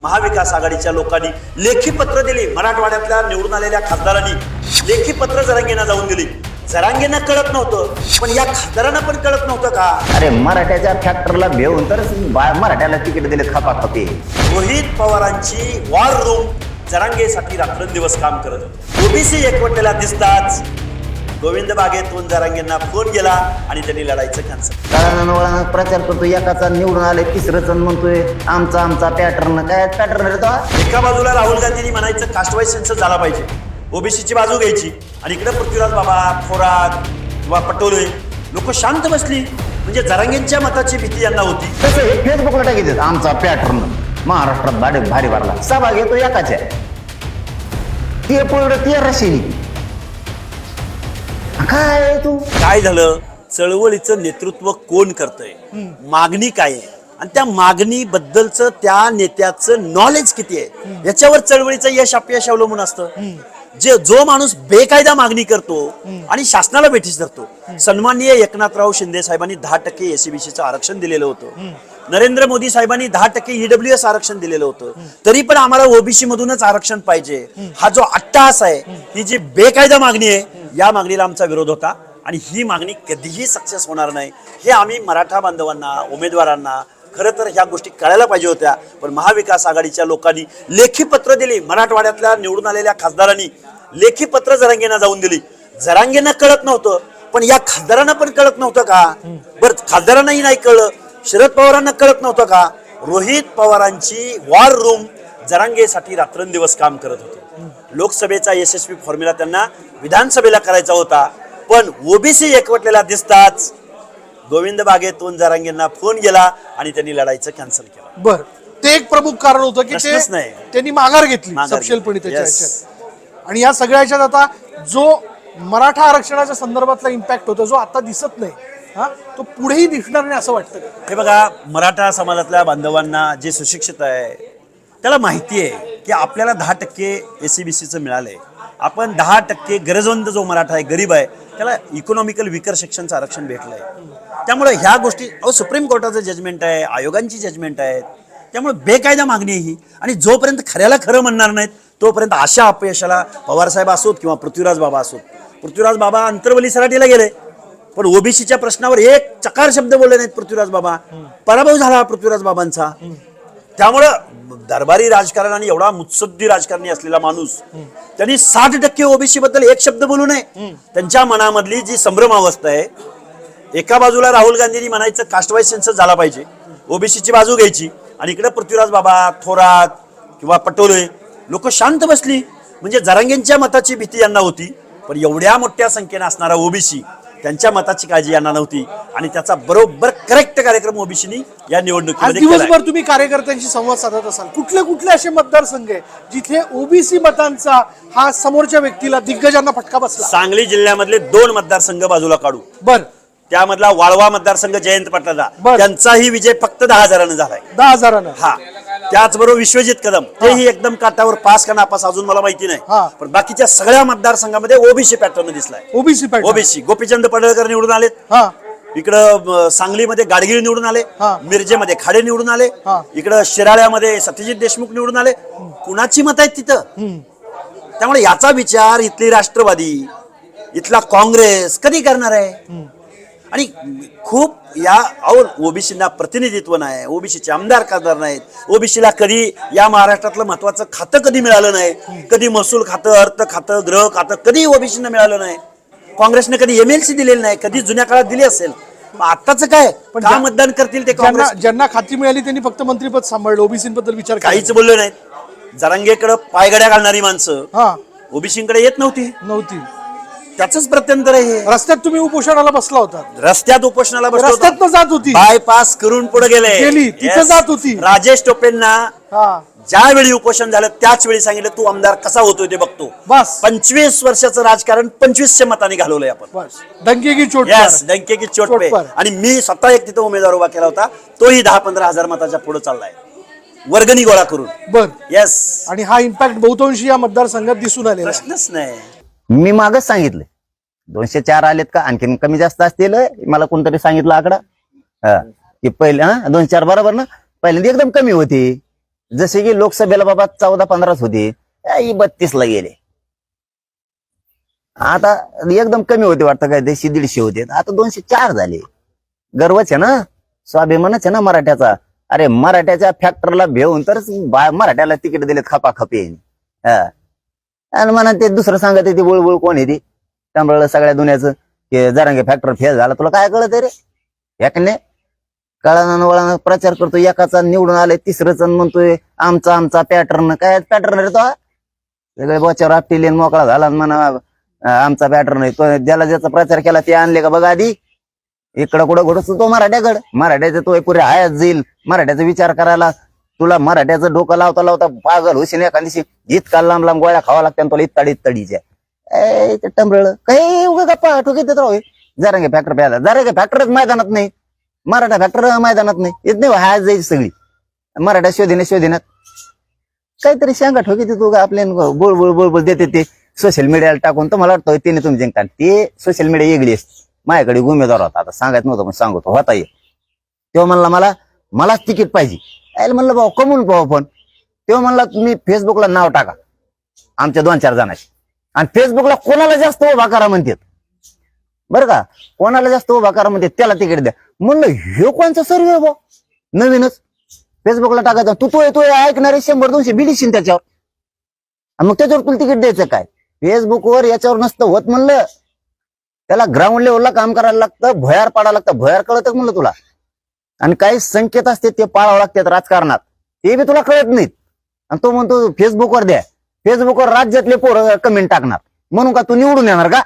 महाविकास आघाडीच्या लोकांनी लेखी पत्र दिली. मराठवाड्यातल्या निवडून आलेल्या खासदारांनी लेखी पत्र जरांगेंना जाऊन दिली. जरांगेंना कळत नव्हतं, पण या खासदारांना पण कळत नव्हतं का? अरे मराठ्याच्या फॅक्टरला भेऊन तर मराठ्याला तिकीट दिले खपाखपी. रोहित पवारांची वॉर रूम जरांगेसाठी रात्रंदिवस काम करत होती. ओबीसी एकवटलेला दिसताच गोविंद बागेतून जरांगेंना फोन गेला आणि त्यांनी लढायचं कॅन्सल. प्रचार करतो एकाचा निवडून आले तिसरंच म्हणतोय आमचा आमचा पॅटर्न. काय पॅटर्न रे तो? एका बाजूला राहुल गांधींनी म्हणायचं कास्ट वाईज सेन्सस झाला पाहिजे, ओबीसीची बाजू घ्यायची, आणि इकडे पृथ्वीराज बाबा, थोरात किंवा पटोले लोक शांत बसली. म्हणजे जरांगेंच्या मताची भीती यांना होती. तसं हे फेसबुकला टाकीत आमचा पॅटर्न महाराष्ट्रात भारी भरला. सभा घेतो एकाच्या ते पुढं ते रशिनी. काय तू काय झालं? चळवळीचं नेतृत्व कोण करतंय, मागणी काय आहे, आणि त्या मागणीबद्दलचं त्या नेत्याचं नॉलेज किती आहे याच्यावर चळवळीचं यश अपयश अवलंबून असतं. जो माणूस बेकायदा मागणी करतो आणि शासनाला भेटीस धरतो. सन्माननीय एकनाथराव शिंदे साहेबांनी 10% एसीबीसीचं आरक्षण दिलेलं होतं. नरेंद्र मोदी साहेबांनी 10% ईडब्ल्यूएस आरक्षण दिलेलं होतं. तरी पण आम्हाला ओबीसी मधूनच आरक्षण पाहिजे हा जो अट्टहास आहे, ही जी बेकायदा मागणी आहे, या मागणीला आमचा विरोध होता. आणि ही मागणी कधीही सक्सेस होणार नाही हे आम्ही मराठा बांधवांना, उमेदवारांना खरं तर ह्या गोष्टी कळायला पाहिजे होत्या. पण महाविकास आघाडीच्या लोकांनी लेखी पत्र दिली. मराठवाड्यातल्या निवडून आलेल्या खासदारांनी लेखी पत्र जरांगेंना जाऊन दिली. जरांगेंना कळत नव्हतं, पण या खासदारांना पण कळत नव्हतं का? बरं, खासदारांनाही नाही कळलं, शरद पवारांना कळत नव्हतं का? रोहित पवारांची वॉर रूम जरांगेसाठी रात्रंदिवस काम करत होती. लोकसभेचा यशस्वी फॉर्म्युला त्यांना विधानसभेला करायचा होता. पण ओबीसी एकवटलेला दिसताच गोविंद बागेतून जरांगेंना फोन गेला आणि त्यांनी लढायचं कॅन्सल केलं. बर, ते एक प्रमुख कारण होतं की त्यांनी माघार घेतली सपशेलपणी त्याच्या ह्याच्यात. आणि या सगळ्या ह्याच्यात आता जो मराठा आरक्षणाच्या संदर्भातला इम्पॅक्ट होता, जो आता दिसत नाही, तो पुढेही दिसणार नाही असं वाटतं. हे बघा, मराठा समाजातल्या बांधवांना जे सुशिक्षित आहे त्याला माहिती आहे की आपल्याला 10% एसीबीसीचं मिळालंय. आपण 10% गरजवंत जो मराठा आहे, गरीब आहे, त्याला इकॉनॉमिकल विकर सेक्शनचं आरक्षण भेटलंय. त्यामुळे ह्या गोष्टी सुप्रीम कोर्टाचं जजमेंट आहे, आयोगांची जजमेंट आहेत. त्यामुळे बेकायदा मागणी ही, आणि जोपर्यंत खऱ्याला खरं म्हणणार नाहीत तोपर्यंत अशा अपयशाला पवारसाहेब असोत किंवा पृथ्वीराज बाबा असोत. पृथ्वीराज बाबा अंतर्वली सराटीला गेले, पण ओबीसीच्या प्रश्नावर एक चकार शब्द बोलले नाहीत पृथ्वीराज बाबा. पराभव झाला पृथ्वीराज बाबांचा. त्यामुळं दरबारी राजकारण आणि एवढा मुत्सद्दी राजकारणी असलेला माणूस, त्यांनी 60% ओबीसी बद्दल एक शब्द बोलू नये. त्यांच्या मनामधली जी संभ्रमावस्था आहे, एका बाजूला राहुल गांधींनी म्हणायचं कास्ट वाईज सेन्सस झाला पाहिजे, ओबीसीची बाजू घ्यायची, आणि इकडे पृथ्वीराज बाबा, थोरात किंवा पटोले लोक शांत बसली. म्हणजे जरांगेंच्या मताची भीती यांना होती, पण एवढ्या मोठ्या संख्येने असणारा ओबीसी, त्यांच्या मताची काळजी यांना नव्हती. आणि त्याचा बरोबर करेक्ट कार्यक्रम ओबीसीनी या निवडणुकीमध्ये दिवसभर तुम्ही कार्यकर्त्यांशी संवाद साधत असाल. कुठले कुठले असे मतदारसंघ आहे जिथे ओबीसी मतांचा हा समोरच्या व्यक्तीला, दिग्गजांना फटका बसला? सांगली जिल्ह्यामधले 2 मतदारसंघ बाजूला काढू. बर, त्यामधला वाळवा मतदारसंघ जयंत पाटलाचा, त्यांचाही विजय फक्त 10,000 झालाय. 10,000. हा, त्याचबरोबर विश्वजित कदम, तेही एकदम काटावर पास का नापास अजून मला माहिती नाही. पण बाकीच्या सगळ्या मतदारसंघामध्ये ओबीसी पॅटर्न दिसलाय. ओबीसी गोपीचंद पडळकर निवडून आलेत. इकडं सांगलीमध्ये गाडगीळ निवडून आले, मिरजेमध्ये खाडे निवडून आले, इकडं शिराळ्यामध्ये सत्यजित देशमुख निवडून आले. कुणाची मत आहेत तिथं? त्यामुळे याचा विचार इथली राष्ट्रवादी, इथला काँग्रेस कधी करणार आहे? आणि खूप या ओबीसीना प्रतिनिधित्व नाही, ओबीसीचे आमदार खासदार नाहीत, ओबीसीला कधी या महाराष्ट्रातलं महत्वाचं खातं कधी मिळालं नाही, कधी महसूल खातं, अर्थ खातं, गृह खातं कधी ओबीसीना मिळालं नाही. काँग्रेसने कधी एमएलसी दिलेली नाही, कधी जुन्या काळात दिली असेल. आताच काय का मतदान करतील ते? ज्यांना खाती मिळाली त्यांनी फक्त मंत्रीपद सांभाळलं, ओबीसीबद्दल विचार काहीच बोललो नाहीत. जरांगेकडे पायगड्या घालणारी माणसं ओबीसीकडे येत नव्हती. त्याच प्रत्यंतर आहे. रस्त्यात तुम्ही उपोषणाला बसला होता. रस्त्यात उपोषणाला बसलो, रस्त्यात जात होती, बायपास करून पुढे गेले, तिथं जात होती. राजेश टोपेंना ज्या वेळी उपोषण झालं त्याच वेळी सांगितलं तू आमदार कसा होतोय ते बघतो. बस 25 वर्षाचं राजकारण 2500 मतांनी घालवलंय आपण. डंके की चोट. डंके की चोट पे. आणि मी स्वतः एक तिथं उमेदवार उभा केला होता, तोही 10-15 हजार मताच्या पुढे चाललाय वर्गणी गोळा करून. बर, येस. आणि हा इम्पॅक्ट बहुतांशी या मतदारसंघात दिसून आलेला प्रश्नच नाही. मी मागच सांगितलं 204 आलेत का आणखीन कमी जास्त असतील. मला कोणतरी सांगितलं आकडा की पहिले 204 बरोबर ना, पहिल्यांदा एकदम कमी होती. जसे की लोकसभेला बाबा 14-15 होते, 32ला गेले. आता एकदम कमी होते वाटतं, काय 100-150 होते, आता 204 झाले. गर्वच आहे ना, स्वाभिमानच आहे ना मराठ्याचा. अरे मराठ्याच्या फॅक्टरला भेऊन तर मराठ्याला तिकीट दिलेत खपाखपी. आणि म्हणा ते दुसरं सांगत ते बुळबुळ कोण आहे ती त्यामुळे सगळ्या दुनियाचं की जरांगे फॅक्टर फेल झाला. तुला काय कळत रे? एकने कळानं वळानं प्रचार करतो, एकाचा निवडून आलाय, तिसरंच म्हणतोय आमचा पॅटर्न. काय पॅटर्न रे तो? सगळे बोच्यावर आपटी मोकळा झाला म्हणा आमचा पॅटर्न आहे. तो ज्याला ज्याचा प्रचार केला ते आणले का बघा आधी. इकडं कुठं घडत तो मराठ्याकडं, मराठ्याचं तो पुरे आयात जाईल. मराठ्याचा विचार करायला तुला मराठ्याचं डोकं लावता लावता पागल होशील एखाद दिवशी. इतका लांब लांब गोळ्या खावा लागत्या तुला इत्ताडीच्या. ते टंबळ काही उगा गप्पा ठोकीत राहू. जरांगे फॅक्टर प्यायला, जरांगे फॅक्टरच मैदानात नाही, मराठा फॅक्टर मैदानात नाही. येत नाही हाय जायची सगळी मराठा शोधीनात काहीतरी सांगा ठोकीत तू आपल्या बोळ देते ते सोशल मीडियाला टाकून. तर मला वाटतं तिने तुम्ही जिंकता. ते सोशल मीडिया वेगळी असते. माझ्याकडे उमेदवार होता, आता सांगायचं नव्हतं पण सांगतो होता ये. तेव्हा म्हणला मलाच तिकीट पाहिजे. यायला म्हणलं भाऊ कमवून पाहू पण. तेव्हा म्हणला तुम्ही फेसबुकला नाव टाका आमच्या 2-4 जणांची, आणि फेसबुकला कोणाला जास्त उभा करा म्हणतात बरं का, कोणाला जास्त उभा करा म्हणतात त्याला तिकीट द्या. म्हणलं हे कोणचा सर्वे भाऊ नवीनच फेसबुकला टाकायचा. तू ऐकणारे 100-200 बिडीशील त्याच्यावर, आणि मग त्याच्यावर तुला तिकीट द्यायचं काय? फेसबुकवर याच्यावर नसतं होत म्हणलं. त्याला ग्राउंड लेवलला काम करायला लागतं, भयार पाडायला लागतं. भयार कळत म्हणलं तुला? आणि काही संकेत असते ते पाळावं लागतात राजकारणात, ते बी तुला कळत नाहीत. आणि तो म्हणतो फेसबुकवर द्या. फेसबुकवर राज्यातले पोरं कमेंट टाकणार म्हणून का तू निवडून येणार का?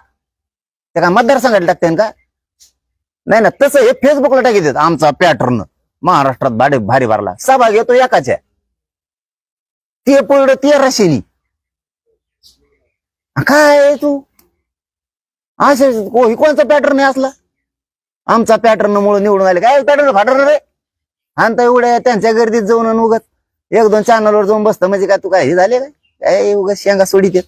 ते काय मतदारसंघात टाकते का? नाही ना, तसं हे फेसबुकला टाकीत आमचा पॅटर्न महाराष्ट्रात भारी भरला. सहभाग येतो एकाच्या, ते पुढं ते रशिनी. काय तू असे कोणचा पॅटर्न आहे असला? आमचा पॅटर्न मुळे निवडून आले. काय पॅटर्न फाटर्न रे? आणता एवढ्या त्यांच्या गर्दीत जाऊन उगत 1-2 चॅनलवर जाऊन बसतं म्हणजे काय तू काय हे झाले काय उगत शेंगा सोडीत.